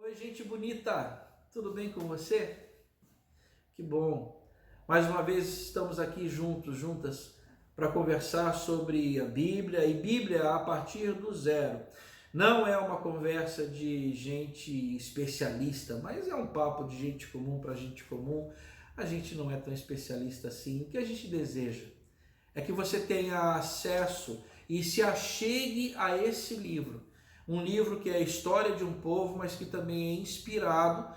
Oi, gente bonita, tudo bem com você? Que bom! Mais uma vez estamos aqui juntas, para conversar sobre a Bíblia e Bíblia a partir do zero. Não é uma conversa de gente especialista, mas é um papo de gente comum para gente comum. A gente não é tão especialista assim. O que a gente deseja é que você tenha acesso e se achegue a esse livro. Um livro que é a história de um povo, mas que também é inspirado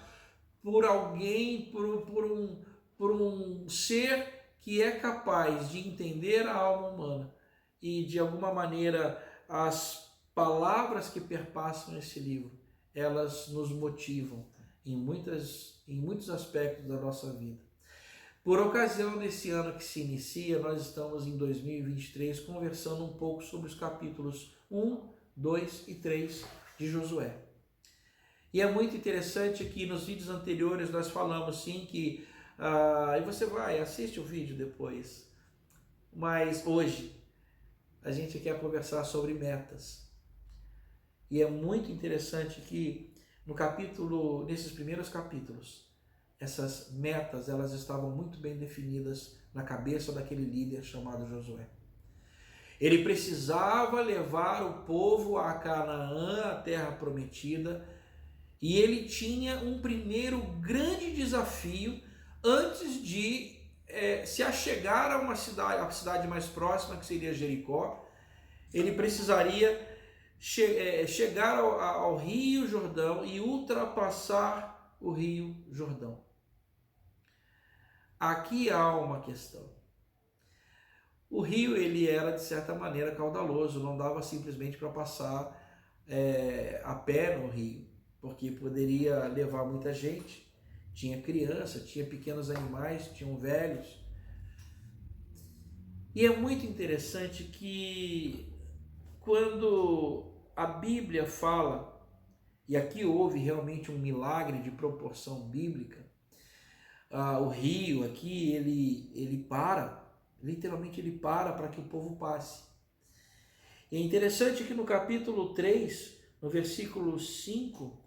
por alguém, por um ser que é capaz de entender a alma humana. E de alguma maneira as palavras que perpassam esse livro, elas nos motivam em muitos aspectos da nossa vida. Por ocasião desse ano que se inicia, nós estamos em 2023 conversando um pouco sobre os capítulos 1, 2 e 3 de Josué. E é muito interessante que nos vídeos anteriores nós falamos sim que, e você vai, assiste o vídeo depois, mas hoje a gente quer conversar sobre metas. E é muito interessante que nesses primeiros capítulos, essas metas elas estavam muito bem definidas na cabeça daquele líder chamado Josué. Ele precisava levar o povo a Canaã, a terra prometida, e ele tinha um primeiro grande desafio antes de se achegar a a cidade mais próxima, que seria Jericó. Ele precisaria chegar ao Rio Jordão e ultrapassar o Rio Jordão. Aqui há uma questão. O rio ele era de certa maneira caudaloso, não dava simplesmente para passar a pé no rio, porque poderia levar muita gente. Tinha criança, tinha pequenos animais, tinham velhos. E é muito interessante que quando a Bíblia fala, e aqui houve realmente um milagre de proporção bíblica, o rio aqui ele para, literalmente ele para que o povo passe. E é interessante que no capítulo 3, no versículo 5,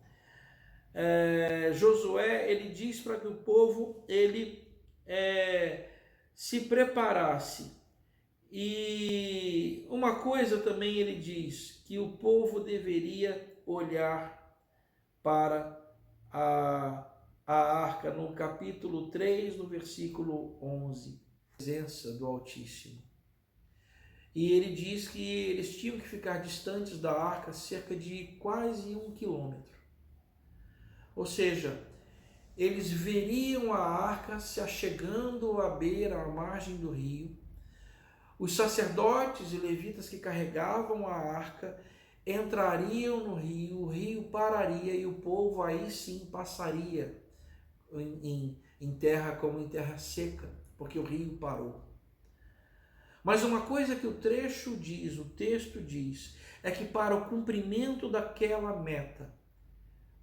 Josué ele diz para que o povo ele se preparasse. E uma coisa também ele diz, que o povo deveria olhar para a arca, no capítulo 3, no versículo 11, presença do Altíssimo. E ele diz que eles tinham que ficar distantes da arca cerca de quase 1 quilômetro. Ou seja, eles veriam a arca se achegando à beira, à margem do rio. Os sacerdotes e levitas que carregavam a arca entrariam no rio, o rio pararia e o povo aí sim passaria em terra como em terra seca, porque o rio parou. Mas uma coisa que o texto diz, é que para o cumprimento daquela meta,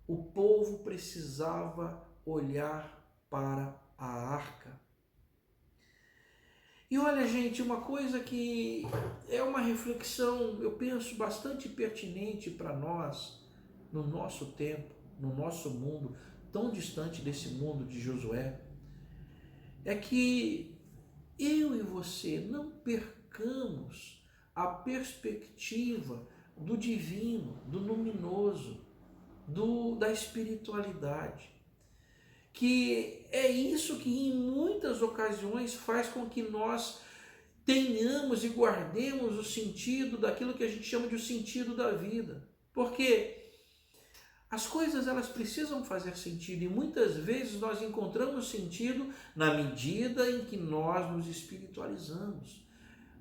o povo precisava olhar para a arca. E olha, gente, uma coisa que é uma reflexão, eu penso, bastante pertinente para nós, no nosso tempo, no nosso mundo, tão distante desse mundo de Josué, é que eu e você não percamos a perspectiva do divino, do luminoso, da espiritualidade. Que é isso que em muitas ocasiões faz com que nós tenhamos e guardemos o sentido daquilo que a gente chama de o sentido da vida. Porque as coisas elas precisam fazer sentido e muitas vezes nós encontramos sentido na medida em que nós nos espiritualizamos.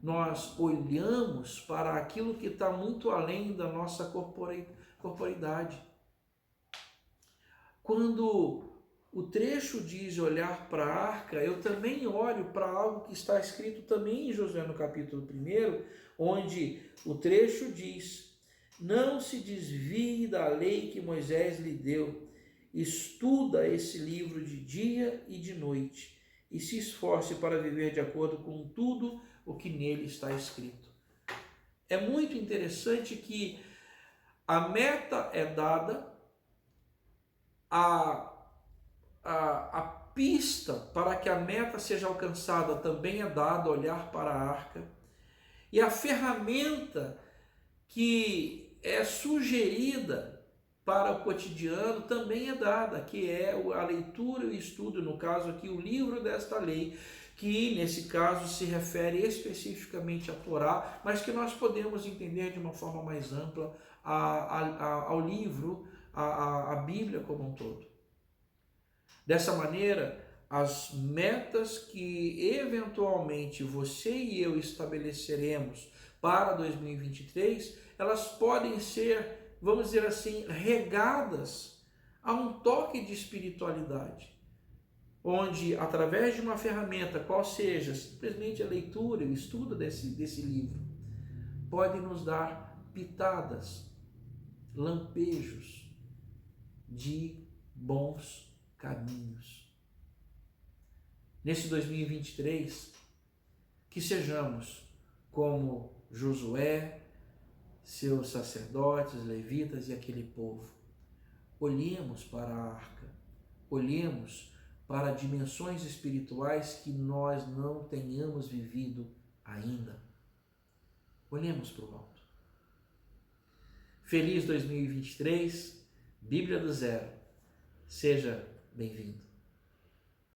Nós olhamos para aquilo que está muito além da nossa corporeidade. Quando o trecho diz olhar para a arca, eu também olho para algo que está escrito também em Josué no capítulo 1, onde o trecho diz: não se desvie da lei que Moisés lhe deu, estuda esse livro de dia e de noite, e se esforce para viver de acordo com tudo o que nele está escrito. É muito interessante que a meta é dada, a, a pista para que a meta seja alcançada também é dada, olhar para a arca. E a ferramenta que é sugerida para o cotidiano também é dada, que é a leitura e o estudo, no caso aqui, o livro desta lei, que nesse caso se refere especificamente à Torá, mas que nós podemos entender de uma forma mais ampla ao livro, a Bíblia como um todo. Dessa maneira, as metas que eventualmente você e eu estabeleceremos para 2023, elas podem ser, vamos dizer assim, regadas a um toque de espiritualidade, onde através de uma ferramenta, qual seja simplesmente a leitura e o estudo desse livro, pode nos dar pitadas, lampejos de bons caminhos. Nesse 2023, que sejamos como Josué, seus sacerdotes, levitas e aquele povo. Olhemos para a arca, olhemos para dimensões espirituais que nós não tenhamos vivido ainda. Olhemos para o alto. Feliz 2023, Bíblia do Zero. Seja bem-vindo.